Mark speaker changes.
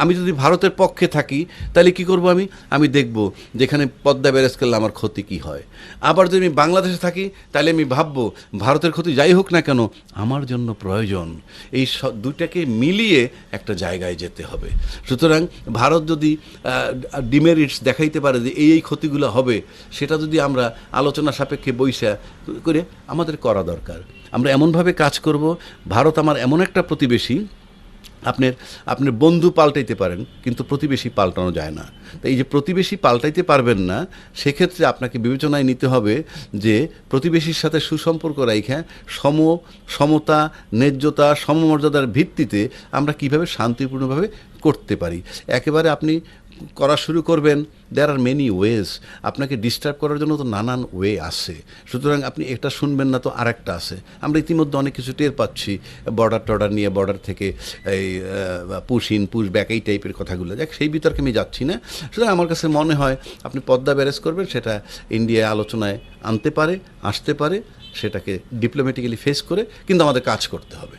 Speaker 1: আমি যদি ভারতের পক্ষে থাকি তাহলে কি করব আমি দেখব যেখানে পদ্মা ব্যারেজ করলে আমার ক্ষতি কি হয়। আবার যদি আমি বাংলাদেশে থাকি তাহলে আমি ভাববো ভারতের ক্ষতি যাই হোক না কেন আমার জন্য প্রয়োজন। এই দুইটাকে মিলিয়ে একটা জায়গায় যেতে হবে। সুতরাং ভারত যদি ডিমেরিটস দেখাইতে পারে যে এই ক্ষতিগুলো হবে, সেটা যদি আমরা আলোচনা সাপেক্ষে বৈশা করে আমাদের করা দরকার। আমরা এমনভাবে কাজ করব, ভারত আমার এমন একটা প্রতিবেশী, আপনার বন্ধু পাল্টাইতে পারেন কিন্তু প্রতিবেশী পাল্টানো যায় না। তাই এই যে প্রতিবেশী পাল্টাইতে পারবেন না, সেক্ষেত্রে আপনাকে বিবেচনায় নিতে হবে যে প্রতিবেশীর সাথে সুসম্পর্ক রাখা, সমতা, ন্যায্যতা, সমমর্যাদার ভিত্তিতে আমরা কিভাবে শান্তিপূর্ণভাবে করতে পারি। একেবারে আপনি করা শুরু করবেন, দেয়ার আর মেনি ওয়েজ। আপনাকে ডিস্টার্ব করার জন্য তো নানান ওয়ে আছে। সুতরাং আপনি এটা শুনবেন না তো আরেকটা আছে। আমরা ইতিমধ্যে অনেক কিছু টের পাচ্ছি, বর্ডার নিয়ে, বর্ডার থেকে এই পুশ ইন পুশ ব্যাক এই টাইপের কথাগুলো। দেখ, সেই বিতর্কে আমি যাচ্ছি না। সুতরাং আমার কাছে মনে হয় আপনি পদ্মা ব্যারেজ করবেন, সেটা ইন্ডিয়ায় আলোচনায় আসতে পারে, সেটাকে ডিপ্লোম্যাটিক্যালি ফেস করে কিন্তু আমাদের কাজ করতে হবে।